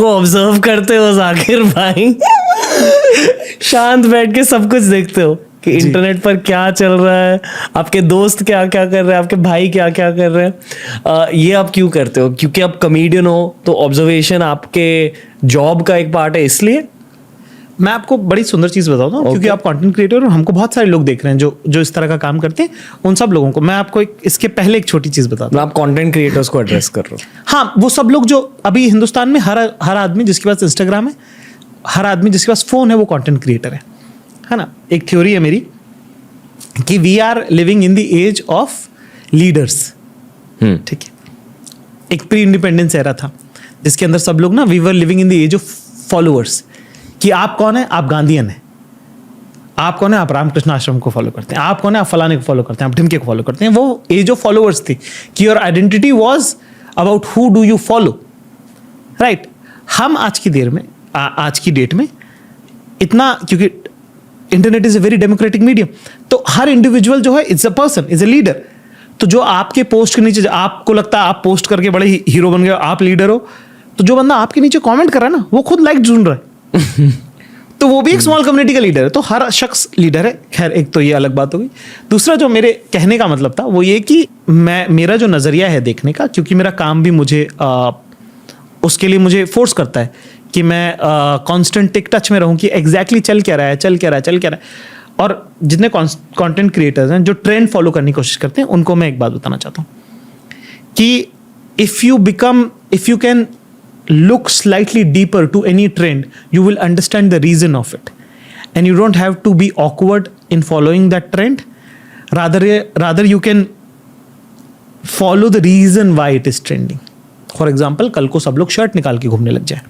को ऑब्जर्व करते हो जाकिर भाई, शांत बैठ के सब कुछ देखते हो कि इंटरनेट पर क्या चल रहा है, आपके दोस्त क्या क्या कर रहे हैं, आपके भाई क्या क्या कर रहे हैं। ये आप क्यों करते हो? क्योंकि आप कॉमेडियन हो तो ऑब्जर्वेशन आपके जॉब का एक पार्ट है, इसलिए? मैं आपको बड़ी सुंदर चीज बताता हूँ, क्योंकि आप कंटेंट क्रिएटर और हमको बहुत सारे लोग देख रहे हैं जो इस तरह का काम करते हैं। उन सब लोगों को मैं आपको इसके पहले एक छोटी चीज बताता हूँ। आप कंटेंट क्रिएटर्स को एड्रेस कर रहे हो? हाँ, वो सब लोग जो अभी हिंदुस्तान में हर आदमी जिसके पास इंस्टाग्राम है, हर आदमी जिसके पास फोन है, वो कंटेंट क्रिएटर है ना। एक थ्योरी है मेरी कि we are living in the age of leaders. ठीक है, एक प्री इंडिपेंडेंस एरा था जिसके अंदर सब लोग ना we were living in the age of followers, कि आप कौन है, आप गांधीयन है, आप कौन है, आप रामकृष्ण आश्रम को फॉलो करते हैं, आप कौन है, आप फलाने को फॉलो करते हैं, आप ढिमके को फॉलो करते हैं। वो एज ऑफ फॉलोअर्स थी कि your identity was about who do you follow, right. हम आज की देर में आज की डेट में इतना, क्योंकि internet is a very democratic medium, तो हर इंडिविजुअल जो है is a person, is a leader. तो जो आपके पोस्ट के नीचे आपको लगता है आप पोस्ट करके बड़े हीरो बन गए, आप लीडर हो, तो जो बंदा आपके नीचे कमेंट कर रहा है ना, वो खुद लाइक ढूंढ रहा है तो वो भी एक स्मॉल कम्युनिटी का लीडर है। तो हर शख्स लीडर है। खैर, एक तो ये अलग बात हो गई। दूसरा जो मेरे कहने का मतलब था वो ये कि मेरा जो नजरिया है देखने का, क्योंकि मेरा काम भी मुझे उसके लिए मुझे फोर्स करता है कि मैं कांस्टेंट टिक टच में रहूं कि एग्जैक्टली चल क्या रहा है। और जितने कंटेंट क्रिएटर्स हैं जो ट्रेंड फॉलो करने की कोशिश करते हैं, उनको मैं एक बात बताना चाहता हूं कि if you can look slightly deeper to any trend, you will understand the reason of it, and you don't have to be awkward in following that trend. Rather you can follow the reason why it is trending. For example, कल को सब लोग shirt निकाल के घूमने लग जाए,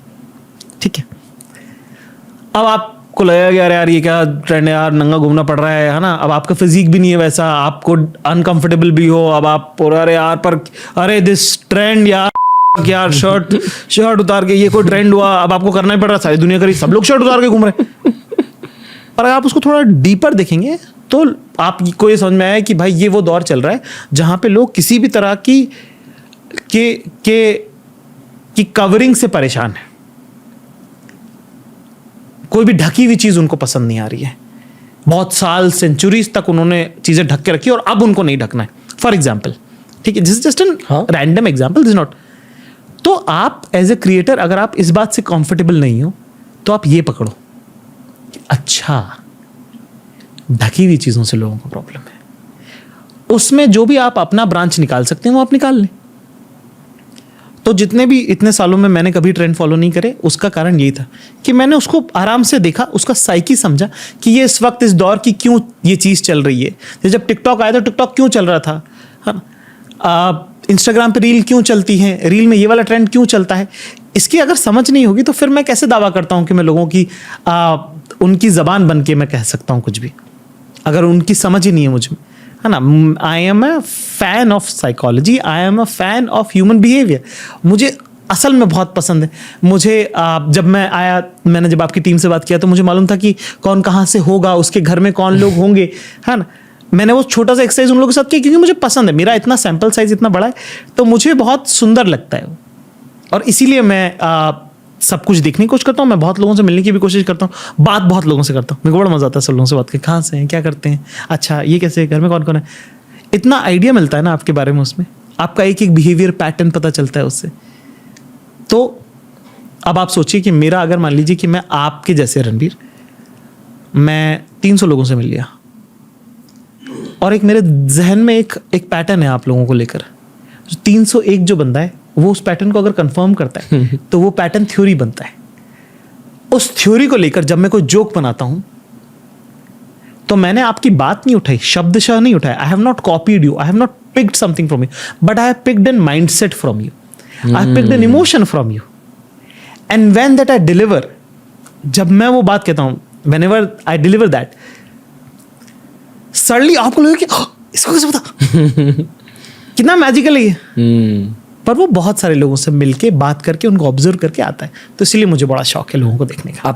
ठीक है। अब आपको लगेगा कि अरे यार ये क्या ट्रेंड है यार, नंगा घूमना पड़ रहा है ना। अब आपका फिजिक भी नहीं है वैसा, आपको अनकंफर्टेबल भी हो, अब आप अरे यार पर अरे दिस ट्रेंड यार शर्ट उतार के ये कोई ट्रेंड हुआ, अब आपको करना ही पड़ रहा, सारी दुनिया करी, सब लोग शर्ट उतार के घूम रहे हैं। पर अगर आप उसको थोड़ा डीपर देखेंगे तो आपको ये समझ में आया कि भाई ये वो दौर चल रहा है जहां पे लोग किसी भी तरह की कवरिंग से परेशान है। कोई भी ढकी हुई चीज उनको पसंद नहीं आ रही है। बहुत साल सेंचुरीज तक उन्होंने चीजें ढक के रखी और अब उनको नहीं ढकना है। फॉर एग्जाम्पल, ठीक है, this is just an random example, this not. तो आप एज ए क्रिएटर अगर आप इस बात से कंफर्टेबल नहीं हो तो आप ये पकड़ो, अच्छा ढकी हुई चीजों से लोगों को प्रॉब्लम है, उसमें जो भी आप अपना ब्रांच निकाल सकते हैं वो आप निकाल लें। तो जितने भी इतने सालों में मैंने कभी ट्रेंड फॉलो नहीं करे, उसका कारण यही था कि मैंने उसको आराम से देखा, उसका साइकी समझा कि ये इस वक्त इस दौर की क्यों ये चीज चल रही है। जब टिकटॉक आया तो टिकटॉक क्यों चल रहा था, इंस्टाग्राम पे रील क्यों चलती है, रील में ये वाला ट्रेंड क्यों चलता है। इसकी अगर समझ नहीं होगी तो फिर मैं कैसे दावा करता हूं कि मैं लोगों की उनकी जबान बन के मैं कह सकता हूं कुछ भी, अगर उनकी समझ ही नहीं है मुझे, है ना। I am a fan of psychology, I am a fan of human behaviour. मुझे असल में बहुत पसंद है। मुझे जब मैं आया, मैंने जब आपकी टीम से बात किया तो मुझे मालूम था कि कौन कहाँ से होगा, उसके घर में कौन लोग होंगे, है ना। मैंने वो छोटा सा एक्सरसाइज उन लोगों के साथ किया क्योंकि मुझे पसंद है। मेरा इतना सैंपल साइज इतना बड़ा है तो मुझे बहुत सुंदर लगता है, और इसीलिए मैं सब कुछ देखने की कोशिश करता हूँ। मैं बहुत लोगों से मिलने की भी कोशिश करता हूँ, बात बहुत लोगों से करता हूँ। मेरे को बड़ा मजा आता है सब लोगों से बात करके, कहाँ से हैं, क्या करते हैं, अच्छा ये कैसे है, घर में कौन कौन है। इतना आइडिया मिलता है ना आपके बारे में, उसमें आपका एक एक बिहेवियर पैटर्न पता चलता है उससे। तो अब आप सोचिए कि मेरा, अगर मान लीजिए कि मैं आपके जैसे रणबीर, मैं 300 लोगों से मिल लिया और एक मेरे जहन में एक पैटर्न है आप लोगों को लेकर। 301 जो बंदा है वो उस पैटर्न को अगर कंफर्म करता है तो वो पैटर्न थ्योरी बनता है। उस थ्योरी को लेकर जब मैं कोई जोक बनाता हूं तो मैंने आपकी बात नहीं उठाई, शब्दशः नहीं उठाया। I have not copied you, I have not picked something from you, but I have picked an mindset from you, I have picked an emotion from you, and when that I deliver, जब मैं वो बात कहता हूं, whenever I deliver that, suddenly आपको लगेगा कि इसको कैसे पता कितना मैजिकल है ये। पर वो बहुत सारे लोगों से मिलके बात करके उनको ऑब्जर्व करके आता है। तो इसलिए मुझे बड़ा शौक है लोगों को देखने का।